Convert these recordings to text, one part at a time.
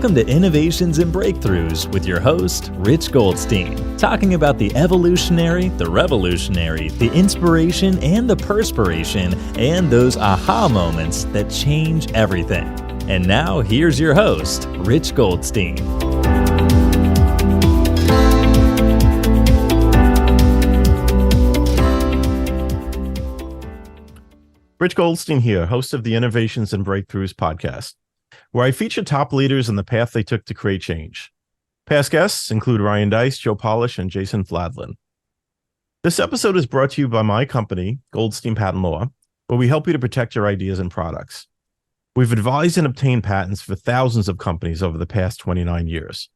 Welcome to Innovations and Breakthroughs with your host, Rich Goldstein, talking about the evolutionary, the revolutionary, the inspiration and the perspiration, and those aha moments that change everything. And now here's your host, Rich Goldstein. Rich Goldstein here, host of the Innovations and Breakthroughs podcast, where I feature top leaders and the path they took to create change. Past guests include Ryan Dice, Joe Polish, and Jason Fladlin. This episode is brought to you by my company, Goldstein Patent Law, where we help you to protect your ideas and products. We've advised and obtained patents for thousands of companies over the past 29 years.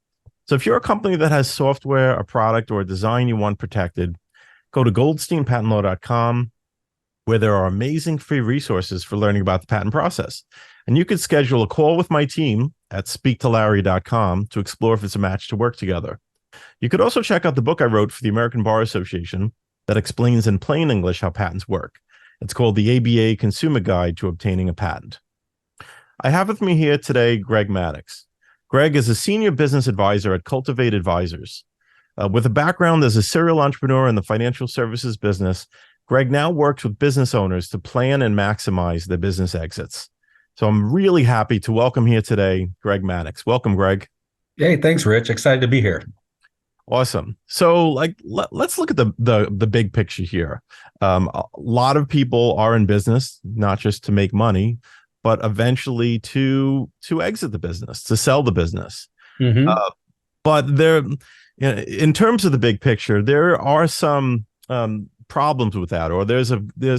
So if you're a company that has software, a product, or a design you want protected, go to goldsteinpatentlaw.com, where there are amazing free resources for learning about the patent process. And you could schedule a call with my team at speaktolarry.com to explore if it's a match to work together. You could also check out the book I wrote for the American Bar Association that explains in plain English how patents work. It's called the ABA Consumer Guide to Obtaining a Patent. I have with me here today Greg Maddox. Greg is a senior business advisor at Cultivate Advisors. With a background as a serial entrepreneur in the financial services business, Greg now works with business owners to plan and maximize their business exits. So I'm really happy to welcome here today, Greg Maddox. Welcome, Greg. Hey, thanks, Rich. Excited to be here. Awesome. So let's look at the big picture here. A lot of people are in business, not just to make money, but eventually to exit the business, to sell the business. Mm-hmm. But there, in terms of the big picture, there are some problems with that, or there's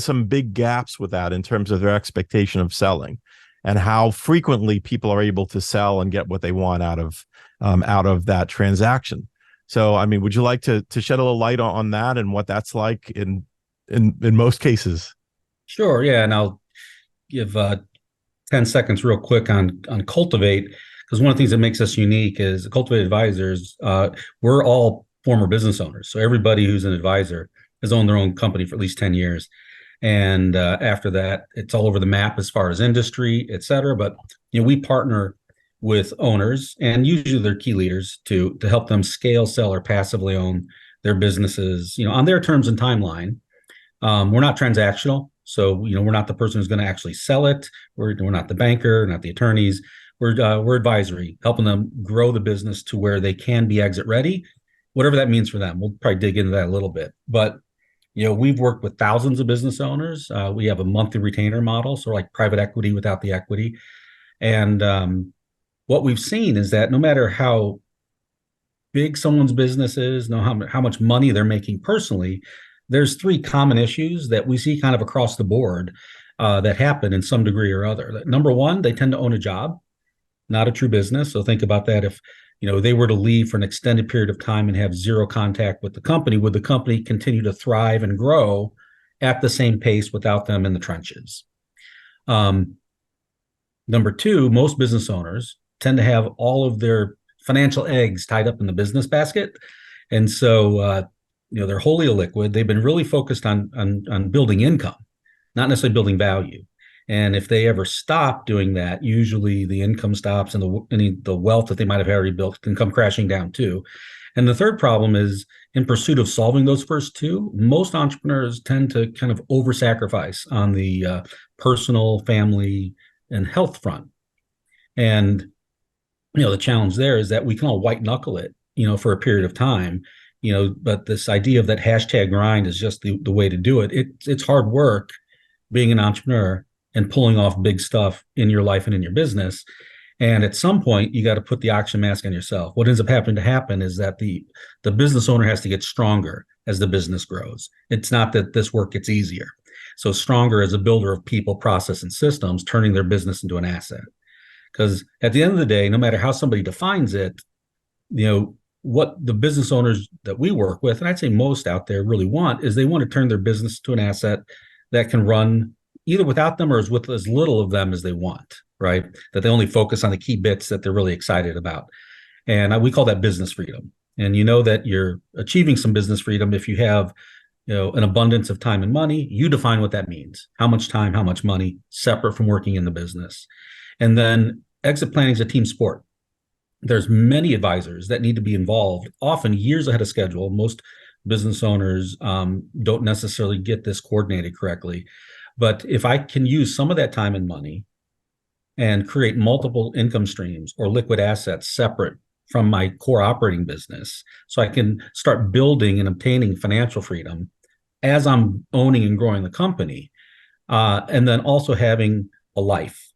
some big gaps with that in terms of their expectation of selling and how frequently people are able to sell and get what they want out of that transaction. So, I mean, would you like to shed a little light on that and what that's like in most cases? Sure. Yeah. And I'll give 10 seconds real quick on Cultivate, because one of the things that makes us unique is Cultivate Advisors, we're all former business owners. So everybody who's an advisor has owned their own company for at least 10 years. And after that, it's all over the map as far as industry, et cetera. But, we partner with owners and usually their key leaders to help them scale, sell, or passively own their businesses, on their terms and timeline. We're not transactional. So, we're not the person who's going to actually sell it. We're not the banker, not the attorneys. We're advisory, helping them grow the business to where they can be exit ready, whatever that means for them. We'll probably dig into that a little bit. But we've worked with thousands of business owners. We have a monthly retainer model, so like private equity without the equity. And what we've seen is that no matter how big someone's business is, how much money they're making personally, there's three common issues that we see kind of across the board that happen in some degree or other. Number one, they tend to own a job, not a true business. So think about that. If they were to leave for an extended period of time and have zero contact with the company, would the company continue to thrive and grow at the same pace without them in the trenches? Number two, most business owners tend to have all of their financial eggs tied up in the business basket. And so, they're wholly illiquid. They've been really focused on building income, not necessarily building value. And if they ever stop doing that, usually the income stops and the wealth that they might have already built can come crashing down too. And the third problem is, in pursuit of solving those first two, most entrepreneurs tend to kind of over-sacrifice on the personal, family, and health front. And, the challenge there is that we can all white knuckle it, for a period of time, but this idea of that hashtag grind is just the way to do it. It's hard work being an entrepreneur and pulling off big stuff in your life and in your business. And at some point, you got to put the oxygen mask on yourself. What ends up happening is that the business owner has to get stronger as the business grows. It's not that this work gets easier. So stronger as a builder of people, process, and systems, turning their business into an asset. Because at the end of the day, no matter how somebody defines it, what the business owners that we work with, and I'd say most out there really want, is they want to turn their business to an asset that can run either without them or with as little of them as they want, right? That they only focus on the key bits that they're really excited about. And we call that business freedom. And that you're achieving some business freedom if you have, an abundance of time and money. You define what that means. How much time, how much money, separate from working in the business. And then exit planning is a team sport. there's many advisors that need to be involved, often years ahead of schedule. Most business owners don't necessarily get this coordinated correctly. But if I can use some of that time and money and create multiple income streams or liquid assets separate from my core operating business, so I can start building and obtaining financial freedom as I'm owning and growing the company, and then also having a life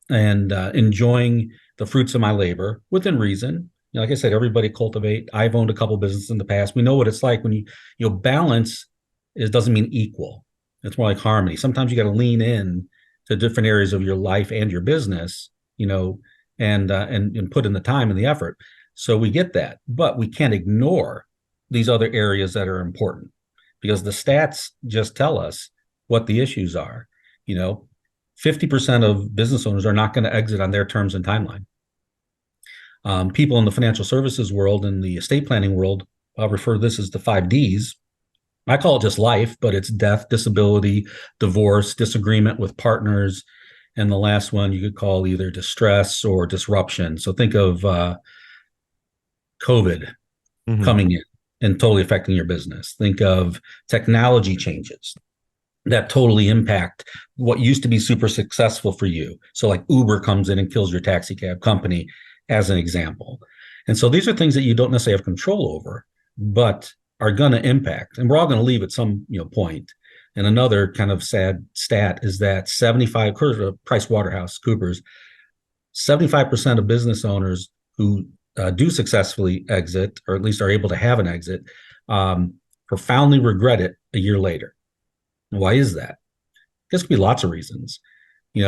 and enjoying the fruits of my labor within reason. Like I said, everybody cultivate. I've owned a couple businesses in the past. We know what it's like when you balance doesn't mean equal. It's more like harmony. Sometimes you got to lean in to different areas of your life and your business, and put in the time and the effort. So we get that, but we can't ignore these other areas that are important, because the stats just tell us what the issues are. 50% of business owners are not going to exit on their terms and timeline. People in the financial services world and the estate planning world refer to this as the 5Ds. I call it just life, but it's death, disability, divorce, disagreement with partners, and the last one you could call either distress or disruption. So think of COVID coming in and totally affecting your business. Think of technology changes that totally impact what used to be super successful for you. So like Uber comes in and kills your taxi cab company, as an example. And so these are things that you don't necessarily have control over, but are going to impact. And we're all going to leave at some point. And another kind of sad stat is that 75, Price Waterhouse Coopers, 75% of business owners who do successfully exit, or at least are able to have an exit, profoundly regret it a year later. Why is that? This could be lots of reasons. If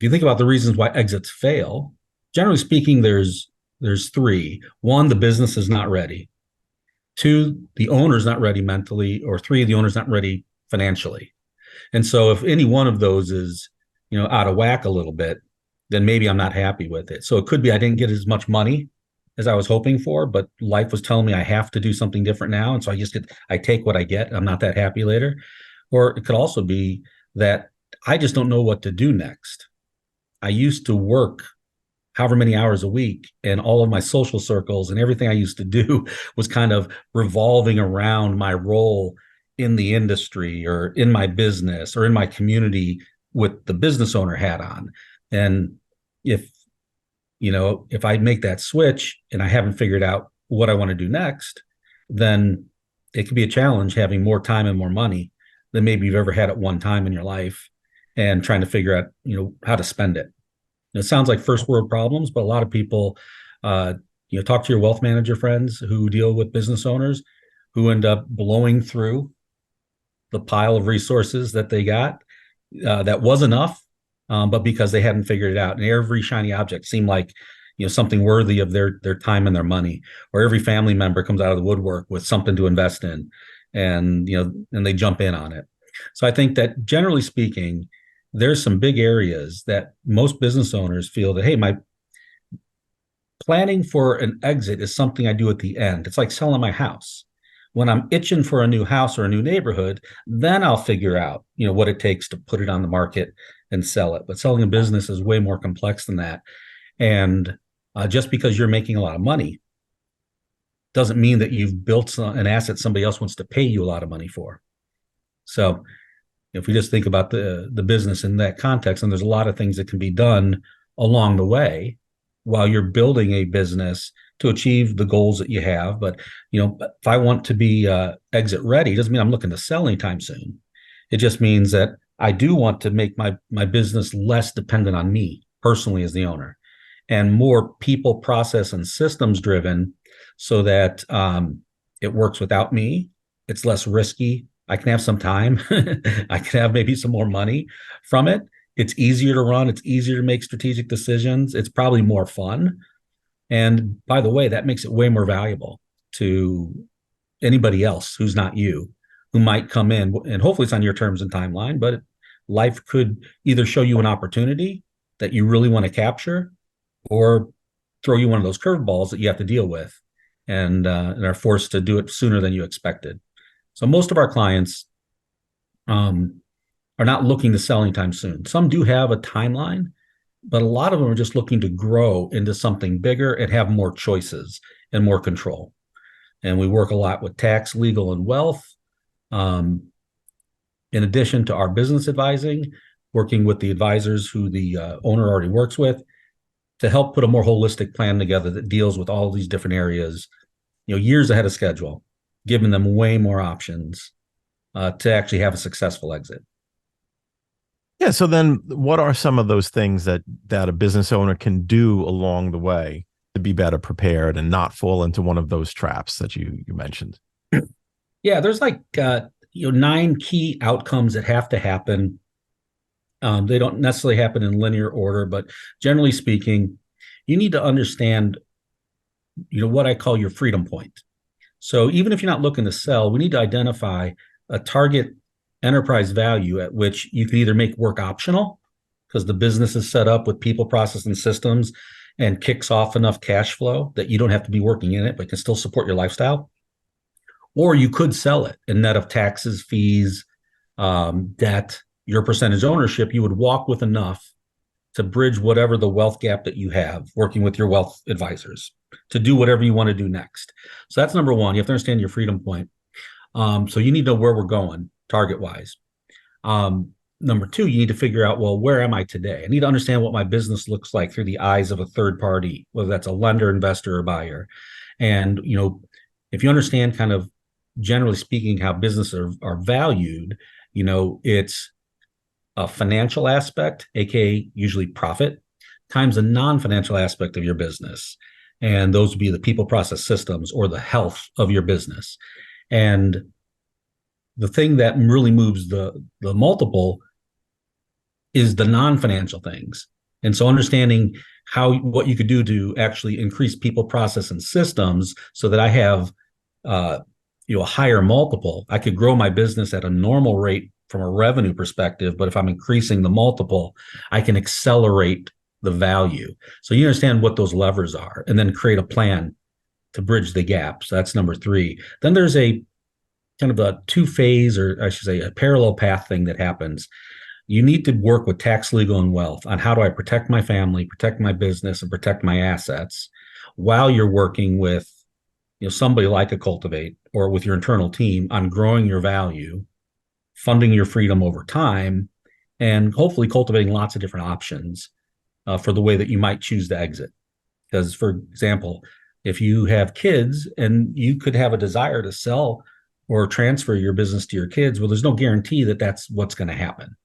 you think about the reasons why exits fail, generally speaking, there's three. One, the business is not ready. Two, the owner's not ready mentally. Or three, the owner's not ready financially. And so if any one of those is, out of whack a little bit, then maybe I'm not happy with it. So it could be I didn't get as much money as I was hoping for, but life was telling me I have to do something different now. And so I take what I get. I'm not that happy later. Or it could also be that I just don't know what to do next. I used to work however many hours a week, and all of my social circles and everything I used to do was kind of revolving around my role in the industry or in my business or in my community with the business owner hat on. And if I make that switch and I haven't figured out what I want to do next, then it could be a challenge having more time and more money than maybe you've ever had at one time in your life, and trying to figure out, how to spend it. It sounds like first world problems, but a lot of people, talk to your wealth manager friends who deal with business owners who end up blowing through the pile of resources that they got that was enough, but because they hadn't figured it out. And every shiny object seemed like something worthy of their time and their money, or every family member comes out of the woodwork with something to invest in, and they jump in on it. So I think that generally speaking, there's some big areas that most business owners feel that, hey, my planning for an exit is something I do at the end. It's like selling my house. When I'm itching for a new house or a new neighborhood, then I'll figure out, what it takes to put it on the market and sell it. But selling a business is way more complex than that. And just because you're making a lot of money doesn't mean that you've built an asset somebody else wants to pay you a lot of money for. So if we just think about the business in that context, and there's a lot of things that can be done along the way while you're building a business to achieve the goals that you have. But, if I want to be exit ready, doesn't mean I'm looking to sell anytime soon. It just means that I do want to make my business less dependent on me personally as the owner, and more people, process, and systems driven, so that it works without me. It's less risky. I can have some time. I can have maybe some more money from it. It's easier to run. It's easier to make strategic decisions. It's probably more fun. And by the way, that makes it way more valuable to anybody else who's not you, who might come in, and hopefully it's on your terms and timeline, but life could either show you an opportunity that you really want to capture, or throw you one of those curveballs that you have to deal with, and are forced to do it sooner than you expected. So most of our clients are not looking to sell anytime soon. Some do have a timeline, but a lot of them are just looking to grow into something bigger and have more choices and more control. And we work a lot with tax, legal, and wealth. Um, in addition to our business advising, working with the advisors who the owner already works with to help put a more holistic plan together that deals with all these different areas, years ahead of schedule, giving them way more options to actually have a successful exit. Yeah. So then what are some of those things that a business owner can do along the way to be better prepared and not fall into one of those traps that you mentioned? Yeah, there's like 9 key outcomes that have to happen. They don't necessarily happen in linear order, but generally speaking, you need to understand, what I call your freedom point. So even if you're not looking to sell, we need to identify a target enterprise value at which you can either make work optional because the business is set up with people, process, and systems and kicks off enough cash flow that you don't have to be working in it, but can still support your lifestyle. Or you could sell it and net of taxes, fees, debt, your percentage ownership, you would walk with enough to bridge whatever the wealth gap that you have working with your wealth advisors to do whatever you want to do next. So that's number one. You have to understand your freedom point. So you need to know where we're going target wise. Number two, you need to figure out, well, where am I today? I need to understand what my business looks like through the eyes of a third party, whether that's a lender, investor, or buyer. And, if you understand kind of generally speaking how businesses are valued, it's a financial aspect, aka usually profit, times a non-financial aspect of your business. And those would be the people, process, systems, or the health of your business. And the thing that really moves the multiple is the non-financial things. And so understanding what you could do to actually increase people, process, and systems so that I have a higher multiple. I could grow my business at a normal rate from a revenue perspective, but if I'm increasing the multiple, I can accelerate the value. So you understand what those levers are and then create a plan to bridge the gap. So that's number three. Then there's a kind of a two-phase, or I should say a parallel path thing that happens. You need to work with tax, legal, and wealth on how do I protect my family, protect my business, and protect my assets while you're working with somebody like a Cultivate or with your internal team on growing your value, funding your freedom over time, and hopefully cultivating lots of different options for the way that you might choose to exit. Because, for example, if you have kids and you could have a desire to sell or transfer your business to your kids, well, there's no guarantee that that's what's going to happen.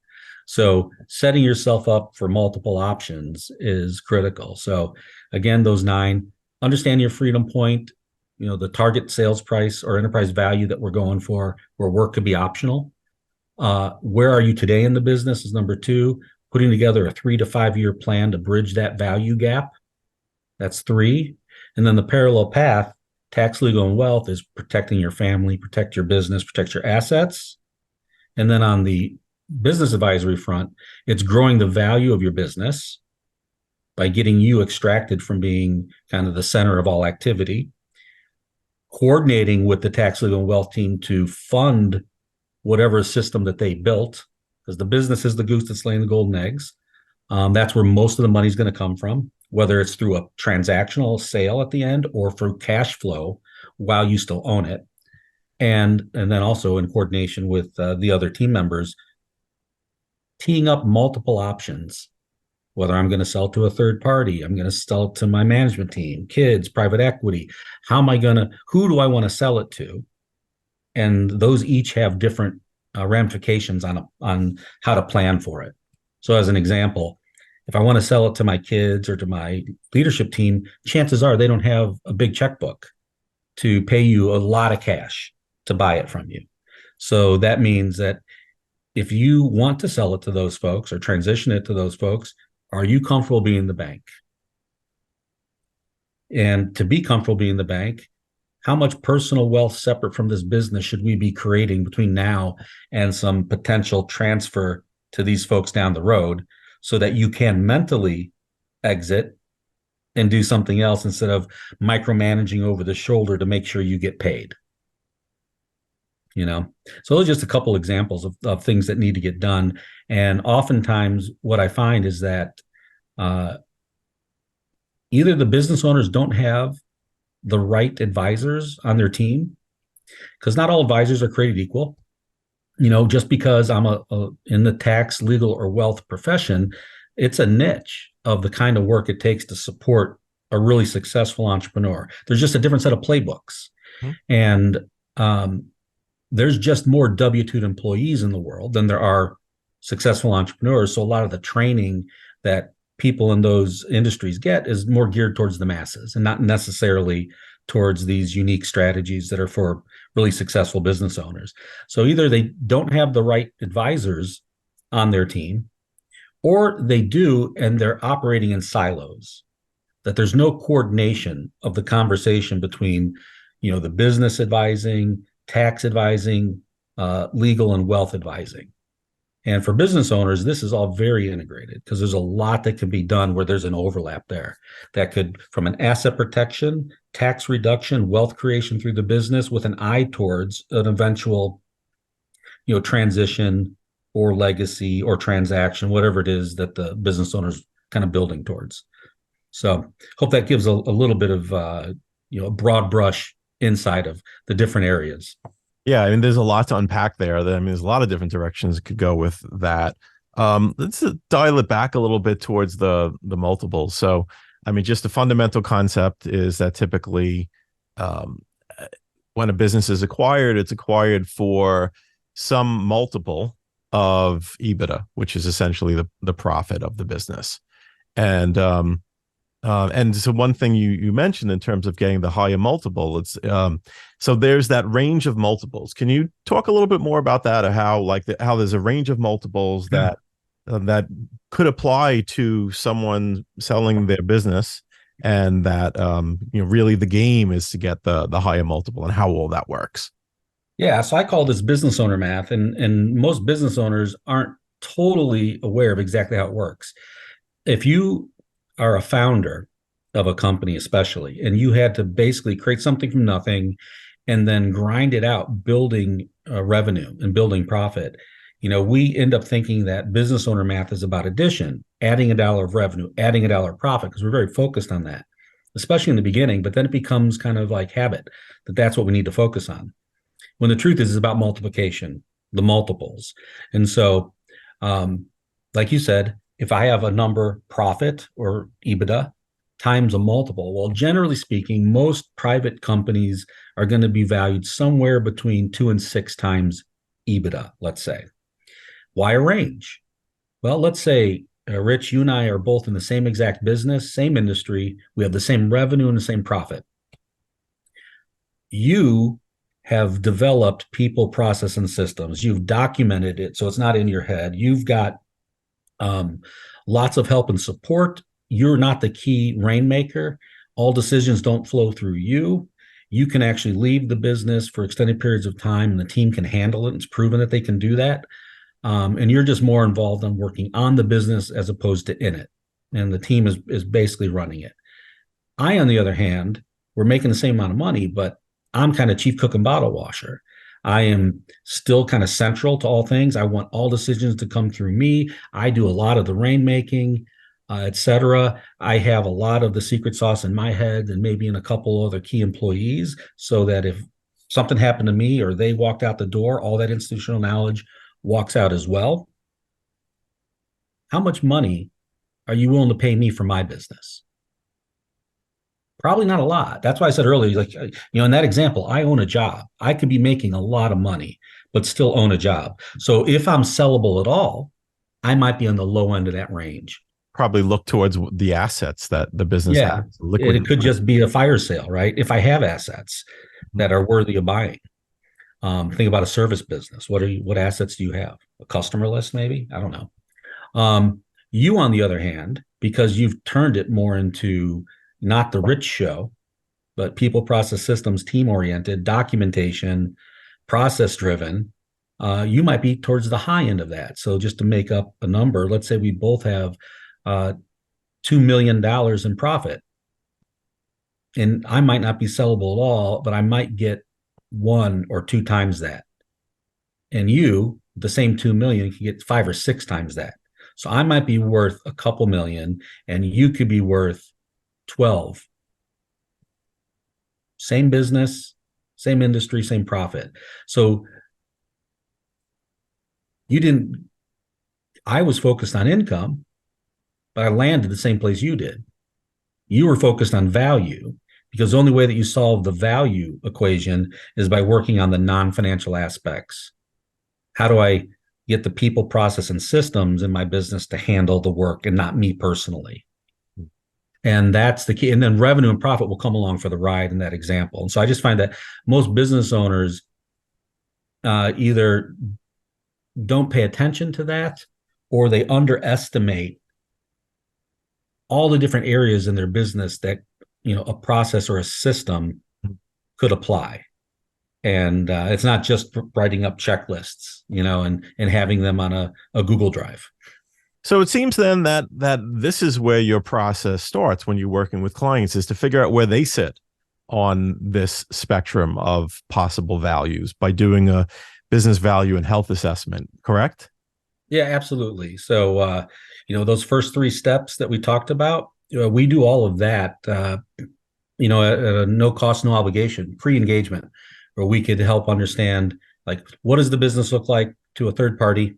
So setting yourself up for multiple options is critical. So again, those 9, understand your freedom point, the target sales price or enterprise value that we're going for, where work could be optional. Where are you today in the business is number 2. Putting together a 3 to 5 year plan to bridge that value gap. That's 3. And then the parallel path, tax, legal, and wealth, is protecting your family, protect your business, protect your assets. And then on the business advisory front, it's growing the value of your business by getting you extracted from being kind of the center of all activity, coordinating with the tax, legal, and wealth team to fund whatever system that they built, because the business is the goose that's laying the golden eggs. That's where most of the money is going to come from, whether it's through a transactional sale at the end or through cash flow while you still own it. And then also in coordination with the other team members, teeing up multiple options, whether I'm going to sell to a third party, I'm going to sell it to my management team, kids, private equity. Who do I want to sell it to? And those each have different ramifications on how to plan for it. So as an example, if I want to sell it to my kids or to my leadership team, chances are they don't have a big checkbook to pay you a lot of cash to buy it from you. So that means that if you want to sell it to those folks or transition it to those folks, are you comfortable being the bank? And to be comfortable being the bank, how much personal wealth separate from this business should we be creating between now and some potential transfer to these folks down the road so that you can mentally exit and do something else instead of micromanaging over the shoulder to make sure you get paid? So those are just a couple examples of things that need to get done. And oftentimes what I find is that Uh, Either the business owners don't have the right advisors on their team, because not all advisors are created equal. Just because I'm in the tax, legal, or wealth profession, it's a niche of the kind of work it takes to support a really successful entrepreneur. There's just a different set of playbooks. Hmm. And there's just more W-2 employees in the world than there are successful entrepreneurs. So a lot of the training that people in those industries get is more geared towards the masses and not necessarily towards these unique strategies that are for really successful business owners. So either they don't have the right advisors on their team, or they do and they're operating in silos, that there's no coordination of the conversation between the business advising, tax advising, legal and wealth advising. And for business owners, this is all very integrated because there's a lot that can be done where there's an overlap there that could, from an asset protection, tax reduction, wealth creation through the business with an eye towards an eventual, transition or legacy or transaction, whatever it is that the business owner's kind of building towards. So hope that gives a little bit of, a broad brush insight of the different areas. Yeah, I mean, there's a lot to unpack there. There's a lot of different directions it could go with that. Let's dial it back a little bit towards the multiples. So, I mean, just the fundamental concept is that typically, when a business is acquired, it's acquired for some multiple of EBITDA, which is essentially the profit of the business. And so one thing you mentioned in terms of getting the higher multiple, it's so there's that range of multiples. Can you talk a little bit more about that, or how there's a range of multiples that could apply to someone selling their business, and that really the game is to get the higher multiple, and how all that works? Yeah, so I call this business owner math, and most business owners aren't totally aware of exactly how it works. If you are a founder of a company, especially, and you had to basically create something from nothing and then grind it out, building revenue and building profit, we end up thinking that business owner math is about addition, adding $1 of revenue, adding $1 of profit, because we're very focused on that, especially in the beginning. But then it becomes kind of like habit that's what we need to focus on. When the truth is, it's about multiplication, the multiples. And so, like you said, if I have a number, profit or EBITDA times a multiple, well, generally speaking, most private companies are going to be valued somewhere between 2 and 6 times EBITDA, let's say. Why a range? Well, let's say, Rich, you and I are both in the same exact business, same industry. We have the same revenue and the same profit. You have developed people, process, and systems. You've documented it so it's not in your head. You've got lots of help and support. You're not the key rainmaker. All decisions don't flow through you. You can actually leave the business for extended periods of time, and the team can handle it. It's proven that they can do that. And you're just more involved in working on the business as opposed to in it. And the team is basically running it. I, on the other hand, we're making the same amount of money, but I'm kind of chief cook and bottle washer. I am still kind of central to all things. I want all decisions to come through me. I do a lot of the rainmaking, et cetera. I have a lot of the secret sauce in my head and maybe in a couple other key employees, so that if something happened to me or they walked out the door, all that institutional knowledge walks out as well. How much money are you willing to pay me for my business? Probably not a lot. That's why I said earlier, like, in that example, I own a job. I could be making a lot of money, but still own a job. So if I'm sellable at all, I might be on the low end of that range. Probably look towards the assets that the business Yeah, has. Liquid. it could just be a fire sale, right? If I have assets that are worthy of buying. Think about a service business. What assets do you have? A customer list, maybe? I don't know. You, on the other hand, because you've turned it more into not the rich show, but people, process, systems, team oriented, documentation, process driven, you might be towards the high end of that. So just to make up a number, let's say we both have $2 million in profit. And I might not be sellable at all, but I might get 1 or 2 times that. And you, the same 2 million, can get 5 or 6 times that. So I might be worth a couple million and you could be worth 12. Same business, same industry, same profit. So I was focused on income, but I landed the same place you did. You were focused on value because the only way that you solve the value equation is by working on the non-financial aspects. How do I get the people, process, and systems in my business to handle the work and not me personally? And that's the key. And then revenue and profit will come along for the ride in that example. And so I just find that most business owners either don't pay attention to that or they underestimate all the different areas in their business that a process or a system could apply. And it's not just writing up checklists, and having them on a Google Drive. So it seems then that this is where your process starts when you're working with clients, is to figure out where they sit on this spectrum of possible values by doing a business value and health assessment, correct? Yeah, absolutely. So, those first 3 steps that we talked about, we do all of that, at a no cost, no obligation, pre-engagement, where we could help understand, like, what does the business look like to a third party?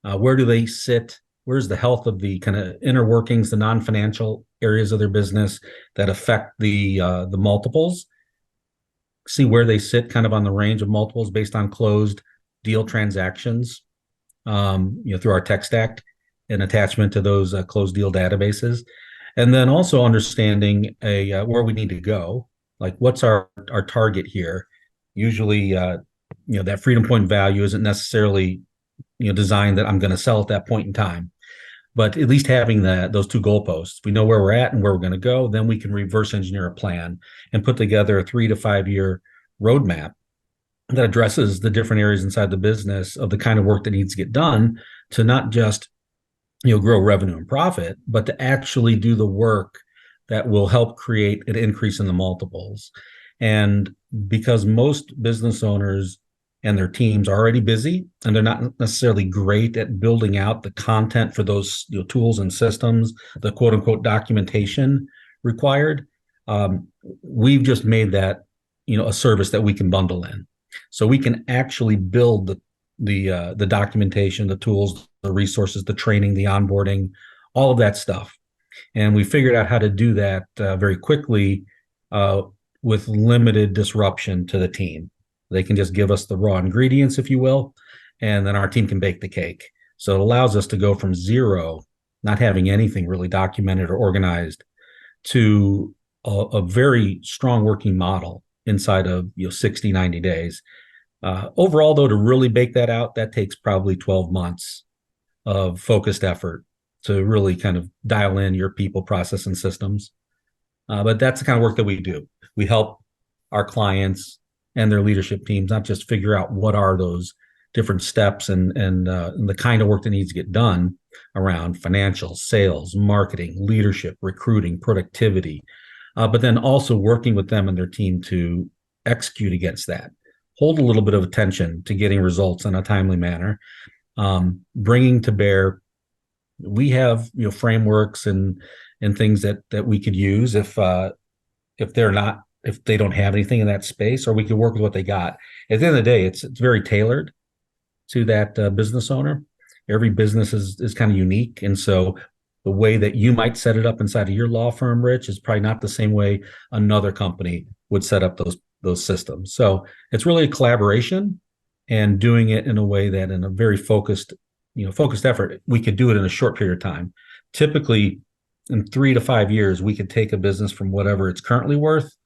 Where do they sit? Where's the health of the kind of inner workings, the non-financial areas of their business that affect the multiples? See where they sit kind of on the range of multiples based on closed deal transactions, through our tech stack and attachment to those closed deal databases. And then also understanding where we need to go, like what's our target here. Usually, that freedom point value isn't necessarily, designed that I'm going to sell at that point in time. But at least having those 2 goalposts, we know where we're at and where we're going to go. Then we can reverse engineer a plan and put together a 3 to 5 year roadmap that addresses the different areas inside the business of the kind of work that needs to get done to not just grow revenue and profit, but to actually do the work that will help create an increase in the multiples. And because most business owners and their teams are already busy and they're not necessarily great at building out the content for those tools and systems, the quote unquote documentation required, we've just made that a service that we can bundle in. So we can actually build the documentation, the tools, the resources, the training, the onboarding, all of that stuff. And we figured out how to do that very quickly with limited disruption to the team. They can just give us the raw ingredients, if you will, and then our team can bake the cake. So it allows us to go from zero, not having anything really documented or organized, to a very strong working model inside of 60, 90 days. Overall, though, to really bake that out, that takes probably 12 months of focused effort to really kind of dial in your people, process, and systems. But that's the kind of work that we do. We help our clients and their leadership teams not just figure out what are those different steps and the kind of work that needs to get done around financial, sales, marketing, leadership, recruiting, productivity, but then also working with them and their team to execute against that. Hold a little bit of attention to getting results in a timely manner, bringing to bear. We have frameworks and things that we could use if they don't have anything in that space, or we could work with what they got. At the end of the day, it's very tailored to that business owner. Every business is kind of unique, and so the way that you might set it up inside of your law firm, Rich, is probably not the same way another company would set up those systems. So it's really a collaboration and doing it in a way that, in a very focused effort, we could do it in a short period of time. Typically, in 3 to 5 years, we could take a business from whatever it's currently worth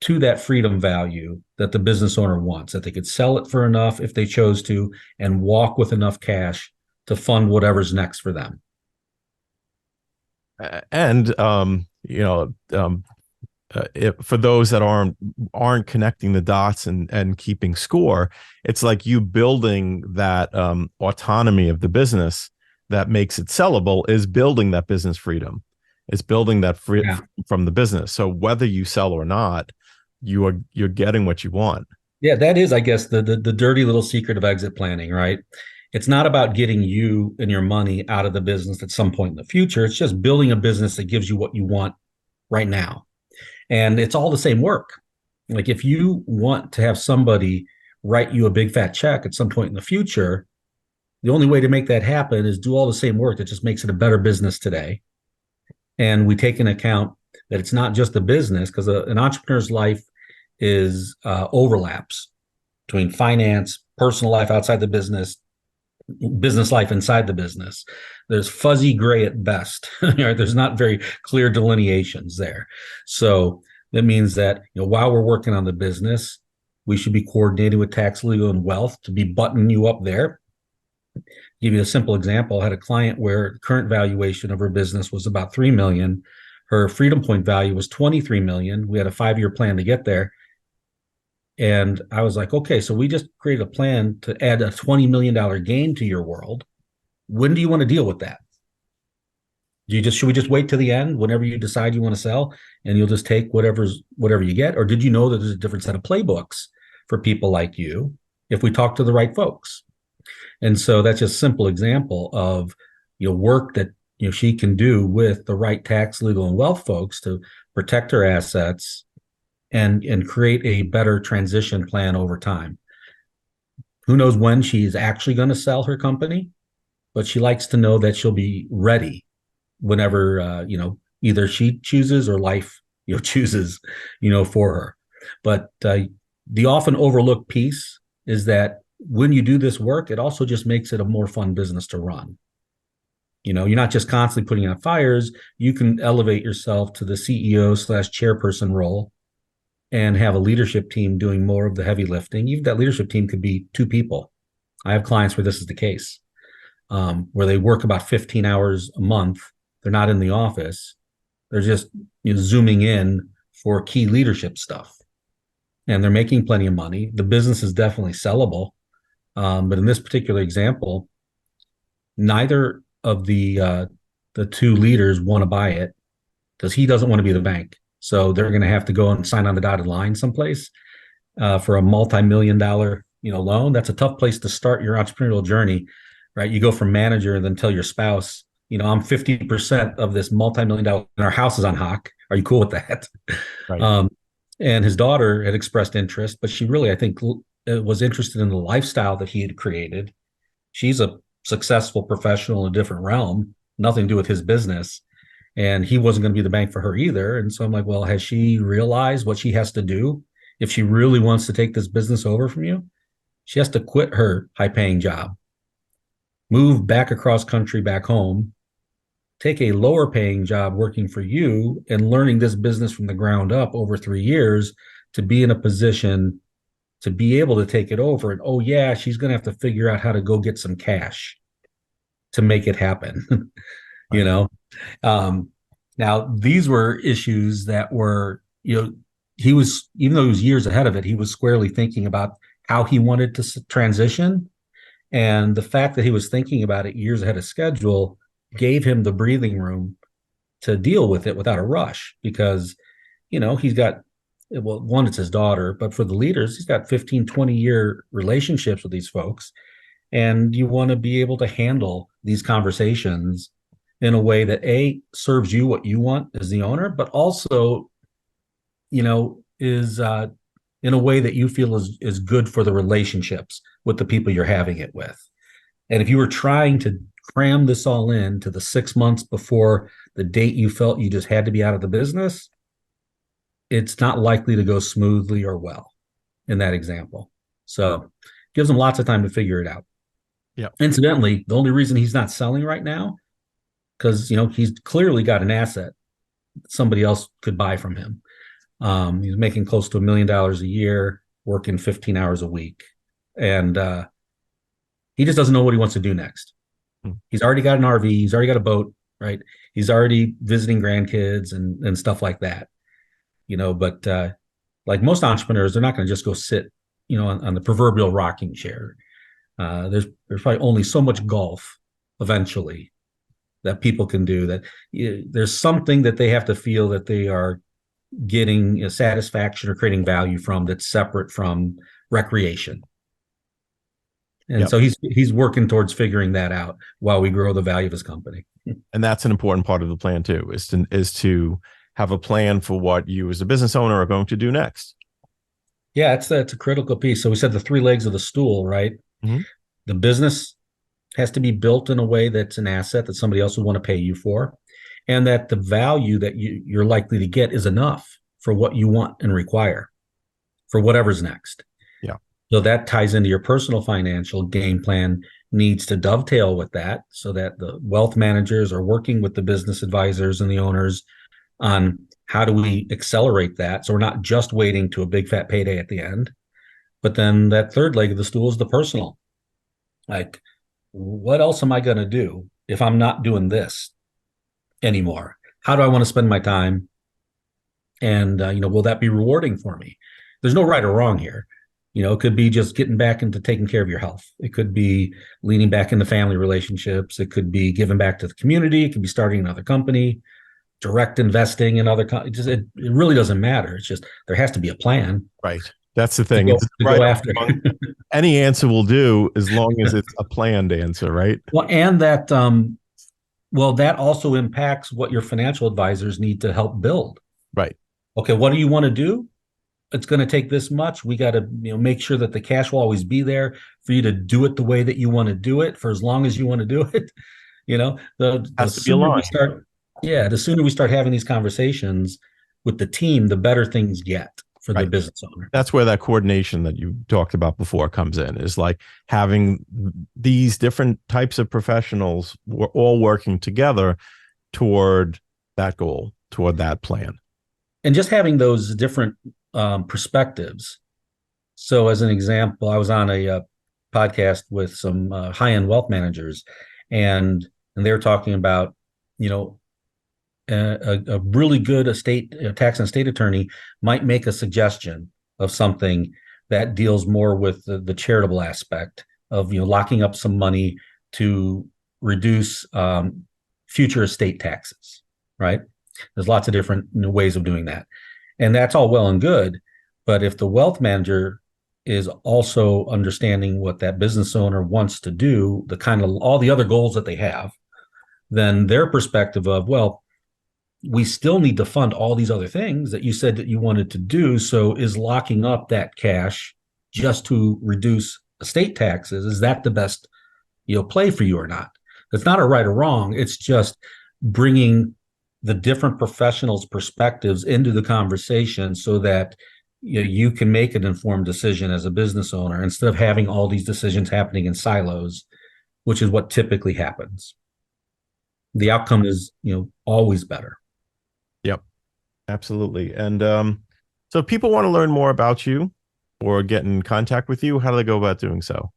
to that freedom value that the business owner wants, that they could sell it for enough if they chose to, and walk with enough cash to fund whatever's next for them. And for those that aren't connecting the dots and keeping score, it's like you building that autonomy of the business that makes it sellable is building that business freedom. It's building that from the business. So whether you sell or not, you're getting what you want. Yeah, that is, I guess, the dirty little secret of exit planning, right? It's not about getting you and your money out of the business at some point in the future. It's just building a business that gives you what you want right now. And it's all the same work. Like if you want to have somebody write you a big fat check at some point in the future, the only way to make that happen is do all the same work that just makes it a better business today. And we take into account that it's not just a business, because an entrepreneur's life is overlaps between finance, personal life outside the business life inside the business. There's fuzzy gray at best. Right? There's not very clear delineations there. So that means that while we're working on the business, we should be coordinating with tax, legal, and wealth to be buttoning you up there. Give you a simple example. I had a client where the current valuation of her business was about $3 million. Her Freedom Point value was $23 million. We had a 5-year plan to get there. And I was like, okay, so we just created a plan to add a $20 million gain to your world. When do you want to deal with that? Should we just wait to the end whenever you decide you want to sell and you'll just take whatever you get? Or did you know that there's a different set of playbooks for people like you if we talk to the right folks? And so that's just a simple example of work that she can do with the right tax, legal, and wealth folks to protect her assets and create a better transition plan over time. Who knows when she's actually going to sell her company, but she likes to know that she'll be ready whenever either she chooses or life chooses for her. But the often overlooked piece is that when you do this work, it also just makes it a more fun business to run. You're not just constantly putting out fires. You can elevate yourself to the CEO/chairperson role and have a leadership team doing more of the heavy lifting. Even that leadership team could be 2 people. I have clients where this is the case, where they work about 15 hours a month. They're not in the office. They're just zooming in for key leadership stuff. And they're making plenty of money. The business is definitely sellable. But in this particular example, neither of the 2 leaders want to buy it because he doesn't want to be the bank. So they're going to have to go and sign on the dotted line someplace for a multi-million-dollar loan. That's a tough place to start your entrepreneurial journey, right? You go from manager and then tell your spouse, I'm 50% of this multi-million-dollar, and our house is on hock. Are you cool with that? Right. And his daughter had expressed interest, but she really, I think, was interested in the lifestyle that he had created. She's a successful professional in a different realm, nothing to do with his business. And he wasn't going to be the bank for her either. And so I'm like, well, has she realized what she has to do if she really wants to take this business over from you? She has to quit her high-paying job, move back across country back home, take a lower-paying job working for you and learning this business from the ground up over 3 years to be in a position to be able to take it over. And oh yeah, she's going to have to figure out how to go get some cash to make it happen. Now these were issues that were, he was, even though he was years ahead of it, he was squarely thinking about how he wanted to transition. And the fact that he was thinking about it years ahead of schedule gave him the breathing room to deal with it without a rush, because, he's got, well, one, it's his daughter, but for the leaders, he's got 15, 20-year relationships with these folks. And you want to be able to handle these conversations in a way that serves you what you want as the owner, but also, is in a way that you feel is good for the relationships with the people you're having it with. And if you were trying to cram this all in to the 6 months before the date you felt you just had to be out of the business, it's not likely to go smoothly or well in that example. So gives him lots of time to figure it out. Yeah. Incidentally, the only reason he's not selling right now, because he's clearly got an asset somebody else could buy from him. He's making close to $1 million a year, working 15 hours a week, and he just doesn't know what he wants to do next. He's already got an RV, he's already got a boat, right? He's already visiting grandkids and stuff like that, But like most entrepreneurs, they're not going to just go sit, on the proverbial rocking chair. There's probably only so much golf eventually that people can do, that there's something that they have to feel that they are getting satisfaction or creating value from that's separate from recreation. And Yep. so he's working towards figuring that out while we grow the value of his company. And that's an important part of the plan too, is to have a plan for what you as a business owner are going to do next. Yeah, it's a critical piece. So we said the three legs of the stool, right? Mm-hmm. The business has to be built in a way that's an asset that somebody else would want to pay you for, and that the value that you're likely to get is enough for what you want and require for whatever's next. Yeah. So that ties into your personal financial game plan, needs to dovetail with that so that the wealth managers are working with the business advisors and the owners on how do we accelerate that. So we're not just waiting to a big fat payday at the end. But then that third leg of the stool is the personal. Like, what else am I going to do if I'm not doing this anymore? How do I want to spend my time? And, will that be rewarding for me? There's no right or wrong here. It could be just getting back into taking care of your health. It could be leaning back into family relationships. It could be giving back to the community. It could be starting another company, direct investing in other companies. It really doesn't matter. It's just there has to be a plan. Right. That's the thing. To go after. Any answer will do as long as it's a planned answer, right? Well, and that that also impacts what your financial advisors need to help build. Right. Okay, what do you want to do? It's going to take this much. We got to make sure that the cash will always be there for you to do it the way that you want to do it for as long as you want to do it. The sooner we start, the sooner we start having these conversations with the team, the better things get for the business owner. That's where that coordination that you talked about before comes in, is like having these different types of professionals all working together toward that goal, toward that plan. And just having those different perspectives. So as an example, I was on a podcast with some high-end wealth managers, and they were talking about, a really good tax and estate attorney might make a suggestion of something that deals more with the charitable aspect of locking up some money to reduce future estate taxes, right? There's lots of different ways of doing that, and that's all well and good. But if the wealth manager is also understanding what that business owner wants to do, the kind of all the other goals that they have, then their perspective of, well, we still need to fund all these other things that you said that you wanted to do. So is locking up that cash just to reduce estate taxes, is that the best, play for you or not? It's not a right or wrong. It's just bringing the different professionals' perspectives into the conversation so that you can make an informed decision as a business owner instead of having all these decisions happening in silos, which is what typically happens. The outcome is, always better. Yep, absolutely. And so if people want to learn more about you or get in contact with you, how do they go about doing so?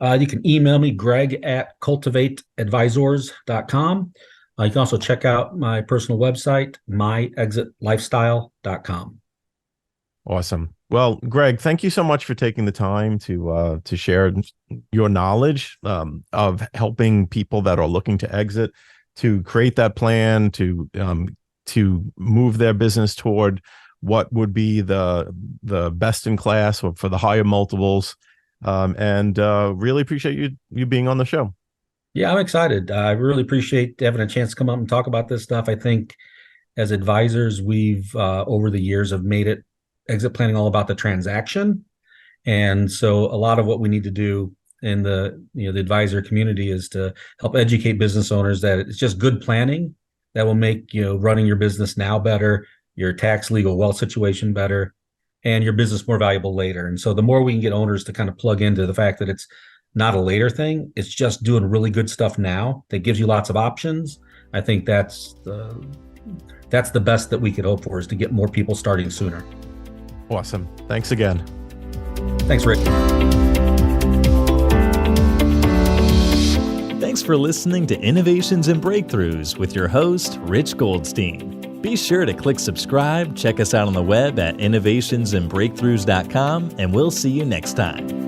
You can email me, greg@cultivateadvisors.com. You can also check out my personal website, myexitlifestyle.com. Awesome. Well, Greg, thank you so much for taking the time to share your knowledge of helping people that are looking to exit, to create that plan, to move their business toward what would be the best in class or for the higher multiples. And really appreciate you being on the show. Yeah, I'm excited. I really appreciate having a chance to come up and talk about this stuff. I think as advisors, we've over the years have made it exit planning all about the transaction. And so a lot of what we need to do in the advisor community is to help educate business owners that it's just good planning that will make running your business now better, your tax, legal, wealth situation better, and your business more valuable later. And so the more we can get owners to kind of plug into the fact that it's not a later thing, it's just doing really good stuff now that gives you lots of options. I think that's the best that we could hope for, is to get more people starting sooner. Awesome. Thanks again. Thanks, Rick. Thanks for listening to Innovations and Breakthroughs with your host, Rich Goldstein. Be sure to click subscribe, check us out on the web at innovationsandbreakthroughs.com, and we'll see you next time.